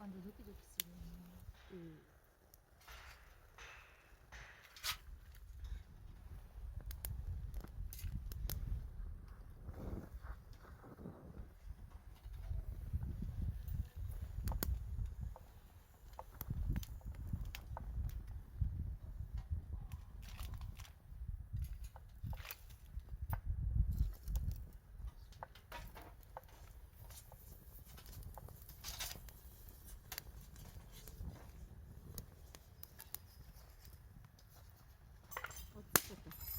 感じでドキドキするよね。うん。落ちちゃった。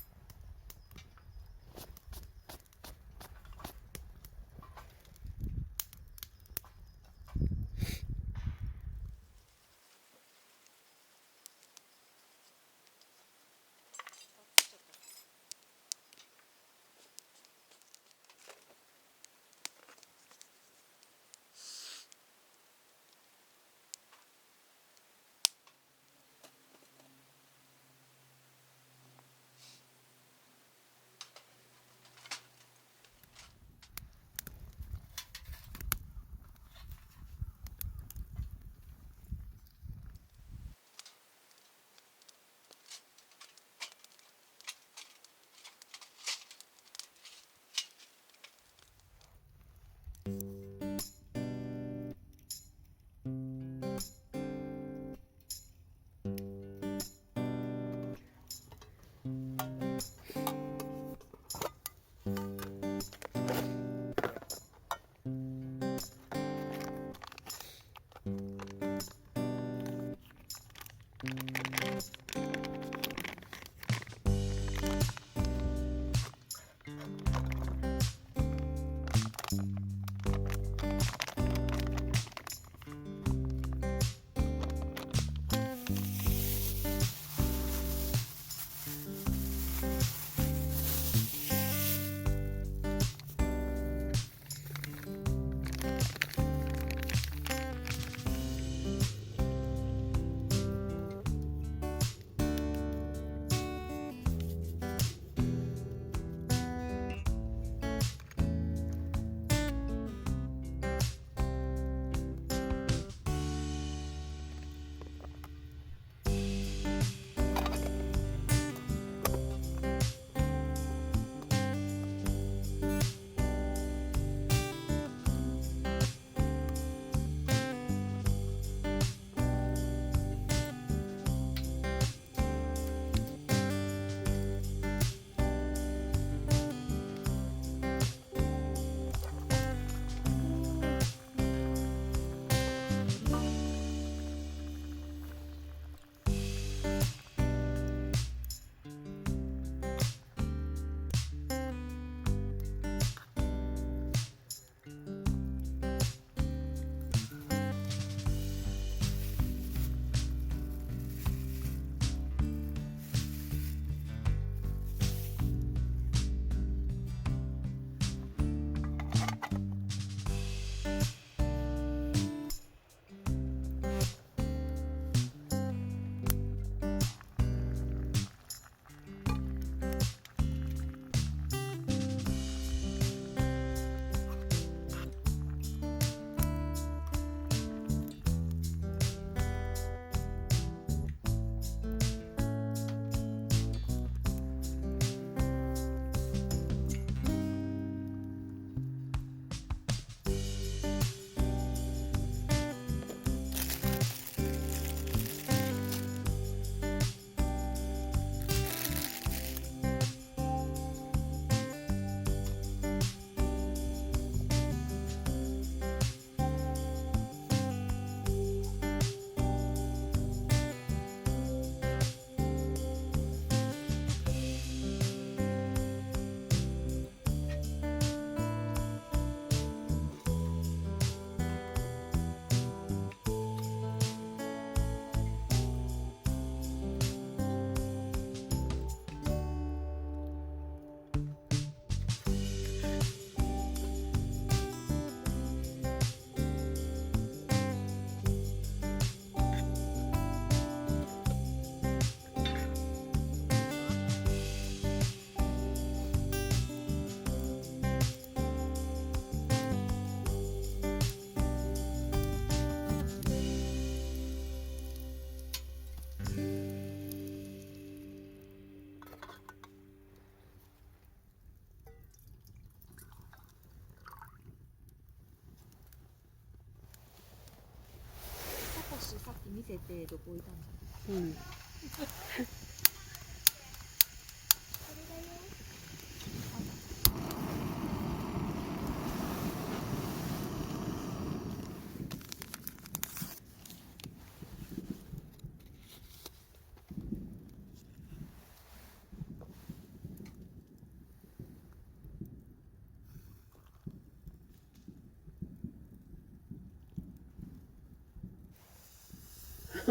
見せてどこ置いたんだ。うん。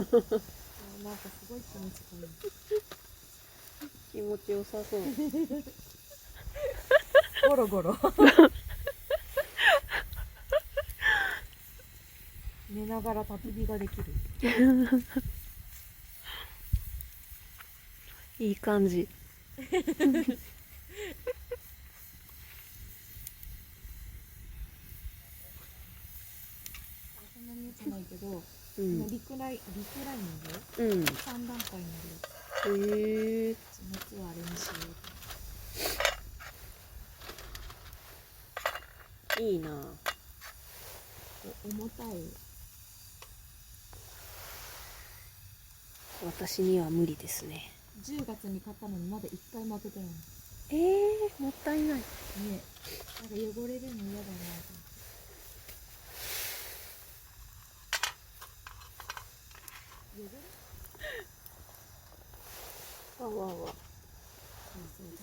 なんかすごい気持ちいい。気持ちよさそう。ゴロゴロ。寝ながら焚き火ができる。いい感じ。そんなに良くないけど、うん。リクライニング、うん。3段階になる。へえ。夏はあれにしよう。いいな。重たい。私には無理ですね。10月に買ったのにまだ1回も開けてない。もったいない。ねえ、なんか汚れるの嫌だなと思って。汚れ？わわわ。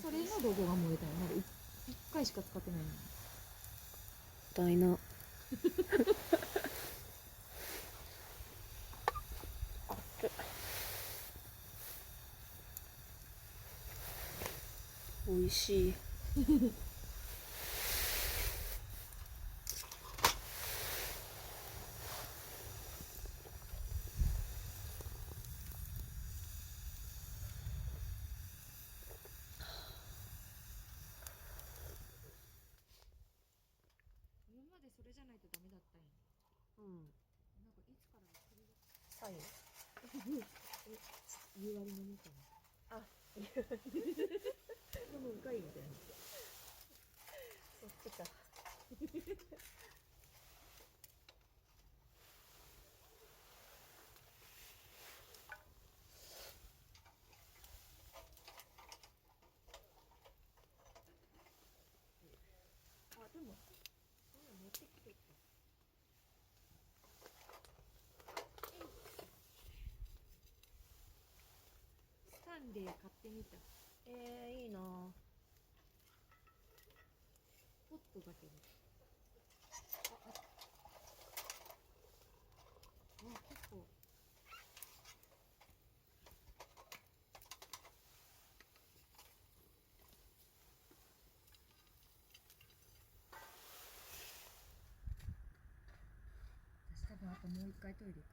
それのロゴが燃えたよ。まだ1回しか使ってないの。もったいな。おいしい。今までそれじゃないとダメだったんや。うん。なんかいつからそれが左右。言われのみたいな。あ、飲むんかいみたいな。そっちか。あ、でもそういうの持ってきてた。スタンレー買ってみた。いいな。ポットだけど。結構。私多分あともう一回トイレ行く。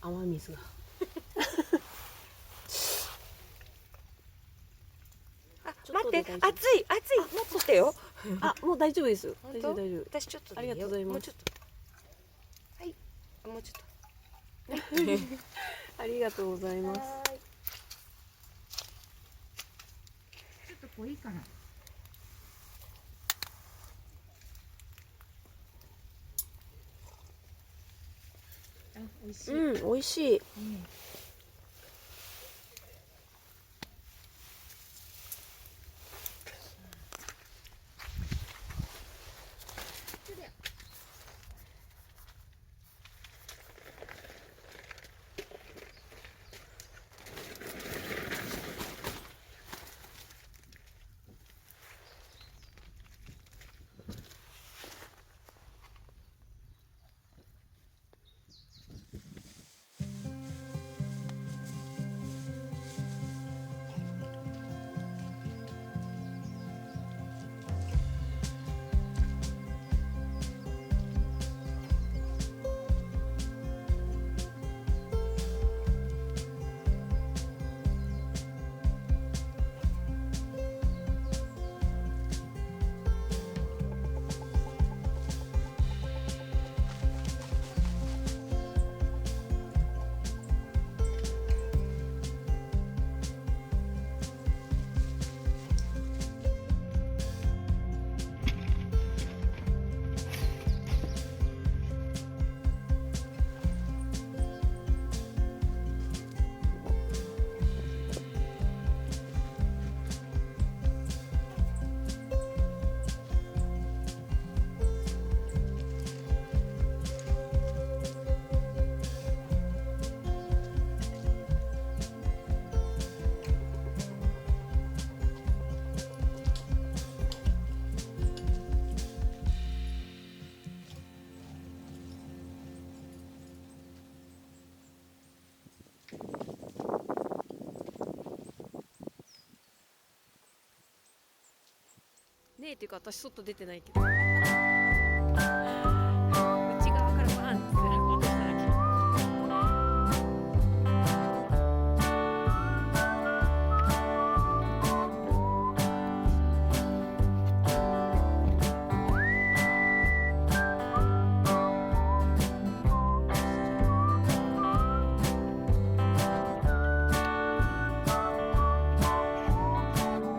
雨水が。あ、ちょっ待って、とで大丈夫熱い熱い、もっとってよ。あ、もう大丈夫です。本当大丈夫大丈夫。私ちょっとでありがとうございますもうちょっと。はい、もうちょっと。ありがとうございます。はーい。ちょっと濃いかな。あ、美味しい。うん、美味しい。うんねえっていうか私外出てないけど。